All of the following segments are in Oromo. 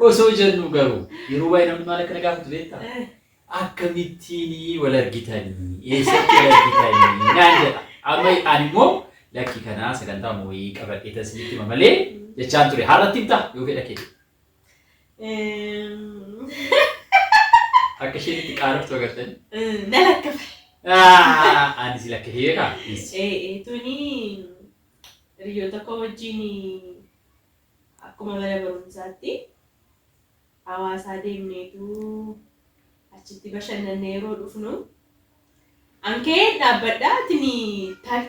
osoo jennu garuu yeroo baay'ee namni maal akka nagaafatu beektaa? Akkamittiin wal argitanii eessatti wal argitanii naan jedha. Amma ani immoo lakkii kanaa sagantaa moo'ii qabadhee tasniitti malee jechaan ture haalatti himtaa yoo fedha kee. Akka isheen qaaroftu agartanii. Na lakkafe. Ani si lakkafee beekaa? Tuni hiriyoota koo wajjin akkuma mana barumsaatti hawaasaa deemneetu achitti bashannannee yeroo dhufnu ankee dhaabbadhaatini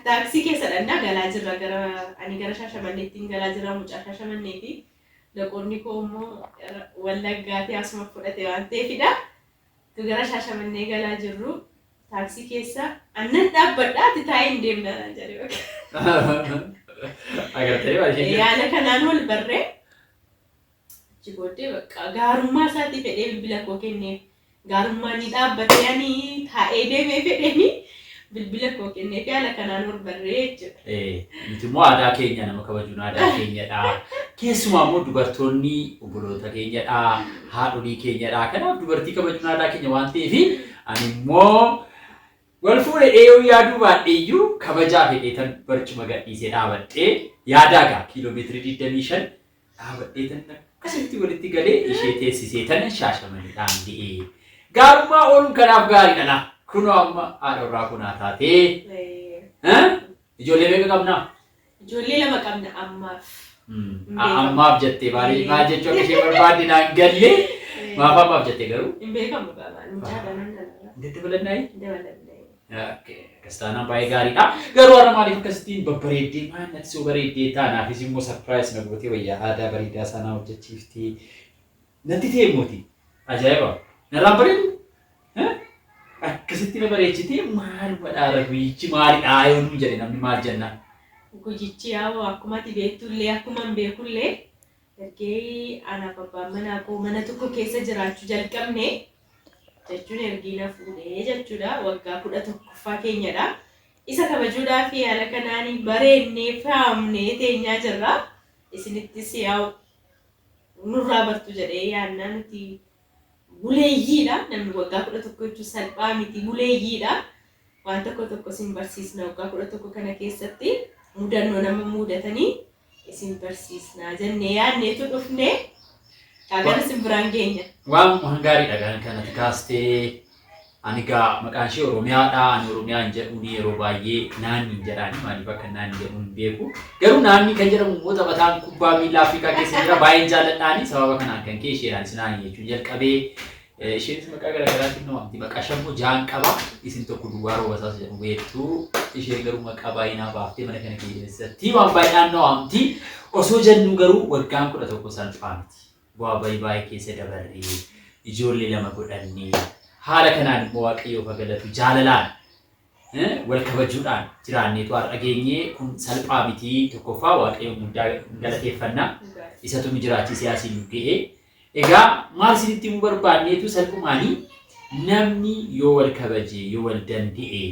taaksii keessa dhannaa galaa jirra ani gara Shaashamanneettiin galaa jira mucaa Shaashamanneeti Laqoonni koo immoo Wallaggaatti asuma fudhate waan ta'eefidha. Gara Shaashamannee galaa jirru taaksii keessa annan dhaabbadhaati taa'ee deemna jedhee agartee baay'ee yaala kanaan wal barree achi booddee bakka gaarummaa isaatii fedhee bilbila koo kenneef gaarummaa ni dhaabbatee ani taa'ee deemee fedheeni bilbila koo kenneef yaala kanaan wal barree jechuudha. Nuti immoo aadaa keenya nama kabajuun aadaa keenyadha. Keessumaa immoo dubartoonni obboloota keenyadha, haadholii keenyadha. Kanaaf dubartii kabajuun aadaa keenya waan ta'eef ani immoo wal fuudhee yoo yaaduu baadheeyyuu kabajaa fedheetan barcuma gadhiisee dhaabadhee yaadaagaa kiiloomeetirii 25 dhaabadhee tan akkasitti walitti galee ishee teessisee tan Shaashamanneedhaan de'ee gaarummaa ooluun kanaaf gaariidha. Kunoo amma haadha warraa kunaa taatee ijoollee meeqa qabnaa? Ijoollee 2 qabna ammaaf. Ammaaf jettee baay'ee maal jechuun ishee barbaadde naan galle maaf ammaaf jettee garuu? Hin beekamu qabaan mucaa dhanan dhala. Dabalannaayi? Dabalannaayi. Kastaanaan baay'ee gaariidha. Garuu har'a maaliif akkasittiin babbareeddee maannatti soo bareeddee taanaafis immoo sarpiraayis na gootee wayyaa aadaa bareedaa sanaa hojjechiiftee natti ta'e mooti. Ajaa'iba! Narraan bareedu? Akkasitti na bareechitee maal badhaara guyyichi maalidhaa yoo nuun jedhe namni maal jennaan? Guyyichi yaa'u akkuma ati beektullee akkuma hin beekullee ergee anaaf abbaan manaa koo mana tokko keessa jiraachuu jalqabne jechuun ergiina fuudhee jechuudha waggaa 11ffaa keenyadha. Isa kabajuudhaaf yaala kanaan bareennee faamnee teenyaa jirra. Isinittis yaa'u nurraa bartu jedhee yaannaa nuti buleeyyiidha. Namni waggaa 11 jechuun salphaa miti buleeyyiidha. Waan tokko isin barsiisna waggaa 11 kana keessatti mudannoo nama mudatanii isin barsiisna jennee yaadneetu dhufne kaagana isin biraan geenya. Waan gaariidha kanatti kaastee ani gaa maqaan ishee Oromiyaadha. Ani Oromiyaan jedhuun yeroo baay'ee naannii jedhaani maaliif akka naannii jedhuun beeku. Garuu naannii kan jedhamu immoo taphataan kubbaa miilaa Afrikaa keessa jira baay'een jaalladhaani sababa kanaan kan kee isheedhaan naannii jechuun jalqabee isheenis maqaa garaagaraatiin namatti maqaa shammoo jaan qaba isin tokko duwwaa roobasaas jedhamu beektuu isheen garuu maqaa baay'inaa baaftee mana kana keessatti waan baay'inaan namatti osoo jennu garuu waggaan 11 salphaa miti. Bu'aa baay'ee keessa dabarree ijoollee 2 godhannee haala kanaan immoo Waaqayyoo galatu jaalalaan wal kabajuudhaan jiraanneetu har'a geenye kun salphaa miti. Tokkoffaa Waaqayyoo guddaa galateeffannaa isatu nu jiraachisee asiin nu ga'ee. Egaa maal isinitti himuu barbaanneetu salphumaanii namni yoo wal kabaje yoo wal danda'e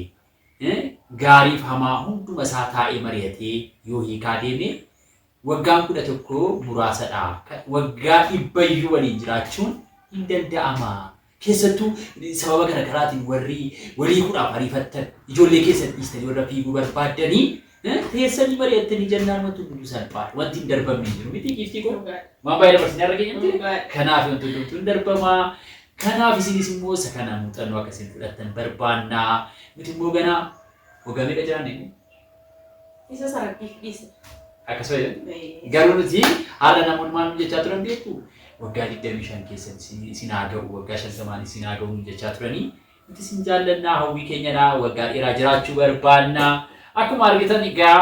gaariif hamaa hunduma isaa taa'ee mari'atee yoo hiikaa deeme waggaan 11 muraasadha. Waggaa 100 waliin jiraachuun hin danda'ama. Keessattuu sababa garaagaraatiin walii kudhaaf ariifattan ijoollee keessatti dhiistanii warra fiiguu barbaaddanii teessanii mari'attanii jennaan wanti hunduu salphaadha. Wanti hin darbamne jiru miti giiftii kun waan baay'ee dabarsinee arga keenyatti. Kanaaf wanti hundumtuu hin darbamaa. Kanaaf isinis immoo isa kanaan muuxannoo akkasiin fudhattan barbaannaa. Nuti immoo ganaa waggaa meeqa jiraanne? Isa sararqiif dhiisa. Akkasuma garuu nuti haala namoonni maal jechaa turan beektu waggaa 25 keessatti isin haa ga'u waggaa 50 isin haa ga'u jechaa turanii nuti isin jaallannaa hawwii keenyadha waggaa dheeraa jiraachuu barbaannaa. Akkuma argitan egaa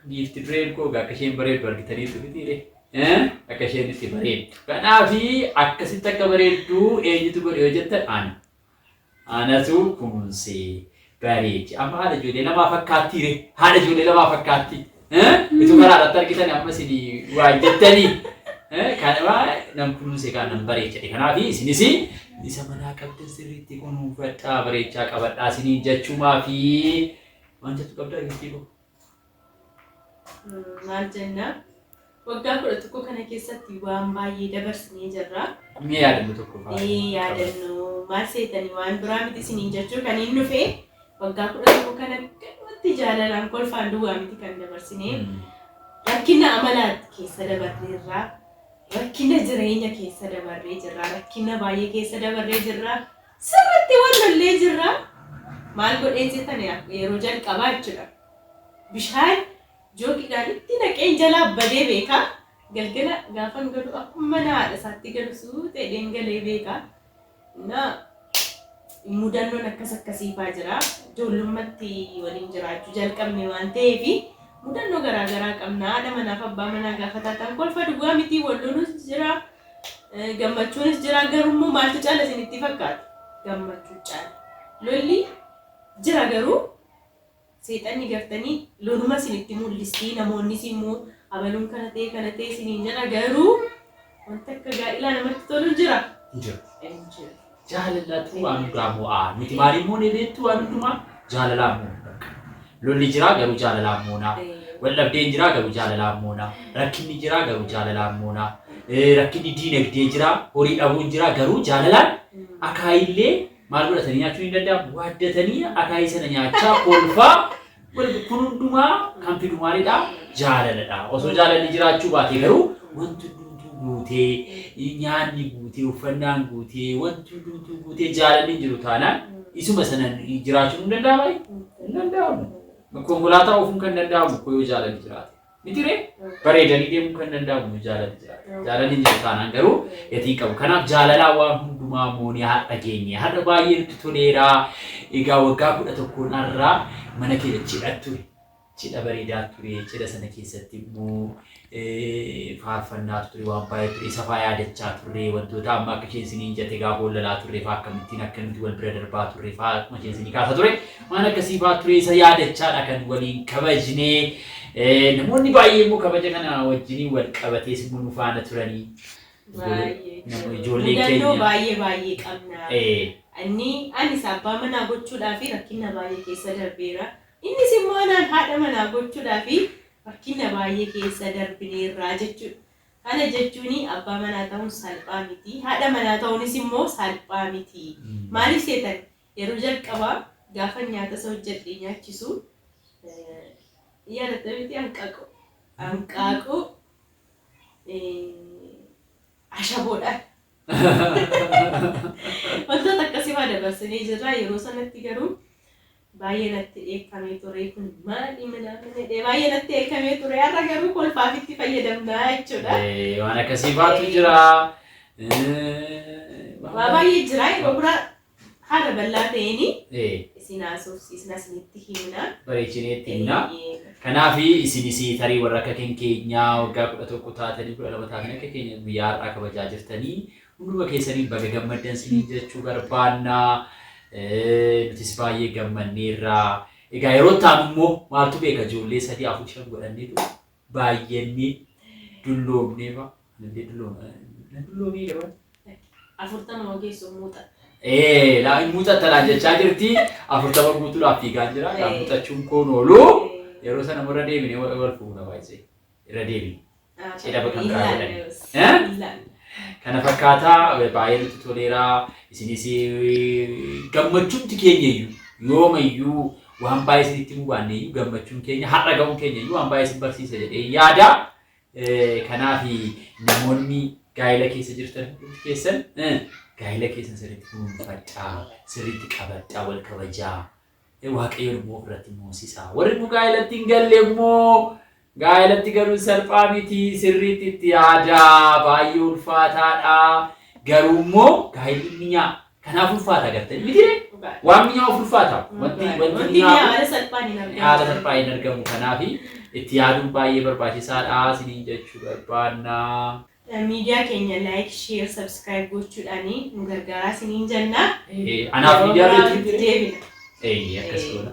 giifti dureen koo akka isheen bareeddu argitaniitu mitiire akka isheen itti bareeddu. Kanaaf akkasitti akka bareeddu eenyutu godhe yoo jettan anatu kunuunsee bareechi. Amma haadha ijoollee lamaa fakkaattiire haadha ijoollee lamaa fakkaatti. Itu karaarratti argitan amma isin waa jettanii kanama nam kunuunsee kaan nam bareechadhe. Kanaaf isinis isa manaa qabdan sirriitti kunuunfadhaa bareechaa qabadhaa isiniin jechuumaa fi waan jettu qabdaa giiftii koo. Maal jennaa waggaa 11 kana keessatti waan baay'ee dabarsinee jirra. Mee yaadannu tokko fa'aa. Yaadannu maal seetanii waan biraa miti isiniin jechuu kan hin dhufe waggaa 11 kana kanatti jaalalaan kolfaan duwwaa miti kan dabarsinee rakkina amalaatti keessa dabarreerra. Rakkina jireenya keessa dabarree jirra. Rakkina baay'ee keessa dabarree jirra. Sirriitti wallollee jirra. Maal godhee jettan yeroo jalqabaa jechuudha. Bishaan jookiidhaan itti naqeen jalaa badee beeka. Galgala gaafan galu akkuma haadha isaatti galu suutee dhangalee beeka. Mudannoon akkasiifaa jira. Ijoollummaatti waliin jiraachuu jalqabne waan ta'eef mudannoo garaagaraa qabna. Haadha manaaf abbaa manaa gaafa taatan kolfa duwwaa miti walloluus jira. Gammachuunis jira. Garuu maaltu caala isinitti fakkaata? Gammachuu caala. Lolli jira garuu seexanni gartanii loluma isinitti mul'istii namoonnis immoo abaluun kana ta'e isiniin jira garuu wanta akka gaa'ilaa namatti tolu jira. Jaalalatu waan hundaa mo'aa. Nuti maaliif moonee beektu waan hundumaa jaalalaan moona. Lolli jira garuu jaalalaan moona. Waldhabdeen jira garuu jaalalaan moona. Rakkinni jira garuu jaalalaan moona. Rakkinni diinagdee jira, horii dhabuun jira garuu jaalalaan akaayillee maal godhatanii nyaachuu hin danda'amu. Waaddatanii akaayii sana nyaachaa kolfaa kun hundumaa kan fidu maalidha? Jaalaladha. Osoo jaalalli jiraachuu baate garuu wanti hundumtuu guutee, nyaanni guutee, uffannaan guutee, wanti hundumtuu guutee jaalalli jiru taanaan isuma sana jiraachuun hin danda'amu. Hin danda'amu. Konkolaataa ofuun kan danda'amu yoo jaalalli jiraate. Mitiree bareedanii deemuu kan danda'amu jaalalli jiraate. Jaalalli jiru taanaan garuu gatii qabu. Kanaaf jaalalaa waan hundumaa moonee har'a geenye. Har'a baay'ee nutti toleera. Egaa waggaa 11 har'aa mana keenya cidha ture. Cidha bareedaa ture. Cidha sana keessatti immoo faarfannaa ture waan baay'ee ture. Isa fa'aa yaadachaa ture. Wantoota amma akka isheen isiniin jette gaafa wallalaa turre fa'aa akkamittiin akka nuti wal bira darbaa turre fa'aa akkuma isheen isinii kaasa ture. Waan akkasii fa'aa ture isa yaadachaadha kan waliin kabajnee. Namoonni baay'ee immoo kabaja kana wajjiniin wal qabatee simmoo nu faana turanii. Ijoollee keenya. Mudannoo baay'ee qabna. Anis abbaa manaa gochuudhaaf rakkina baay'ee keessa darbeera. Innis immoo anaan haadha manaa gochuudhaaf rakkina baay'ee keessa darbineerraa jechuudha. Kana jechuun abbaa manaa ta'uun salphaa miti. Haadha manaa ta'uunis immoo salphaa miti. Maaliif seetan yeroo jalqabaa gaafa nyaata isa hojjedhee nyaachisu yaadatta miti hanqaaquu ashaboodhaan. Wantoota akkasii fa'aa dabarsinee jirra. Yeroo sanatti garuu baay'ee natti dheekkamee ture. Kun maali midhaan baay'ee natti dheekkamee ture. Har'a garuu kolfaaf itti fayyadamna jechuudha. Waan akkasii fa'aatu jira. Waa baay'ee jira. Yeroo biraa haala bal'aa ta'een isin asinitti himna. Bareechinee himna. Kanaaf isinis tarii warra akka keenyaa waggaa 11 taatanii 12 taatanii akka keenya guyyaa har'aa kabajaa jirtanii hunduma keessanii baga gammaddan isin jechuu barbaanna. Nutis baay'ee gammanneerra. Egaa yeroo ta'an immoo maaltu beeka ijoollee 3 4 5 godhanneetu baay'eenni dulloomnee fa'a. Dulloomee gaban. 40 ogeessoo muuxa. Laa muuxattala jechaa jirti. 40 guutuudhaaf fiigaa jira. Yaa muuxachuun koon oolu. Yeroo sana irra deebinee wal fuuna baay'ee. Irra deebinee. Cidha bakka biraa godhan. Kana fakkaataa baay'ee nutti toleera. Isinis gammachuun keenyayyuu yoomayyuu waan baay'ee isinitti himuu baanneeyyuu gammachuun keenya har'a ga'uun keenyayyuu waan baay'ee isin barsiisa jedhee yaada. Kanaaf namoonni gaa'ela keessa jirtan hundi keessan gaa'ela keessan sirriitti kunuunfadhaa, sirriitti qabadhaa, wal kabajaa. Waaqayyoon immoo ofirratti moosisaa. Warri immoo gaa'elatti hin galle immoo gaa'elatti galuun salphaa miti. Sirriitti itti yaadaa. Baay'ee ulfaataadha. Garuu immoo gaa'elli minyaa. Kanaaf ulfaata gartanii mitiree waan minyaa of ulfaata. Wanti minyaa haala salphaan hin argamu. Kanaaf itti yaaduun baay'ee barbaachisaadha. Isiniin jechuu barbaanna. Miidiyaa keenya like, share, subscribe gochuudhaan nu gargaaraa isiniin jenna. Anaaf miidiyaa beektu deebina. Akkasuma.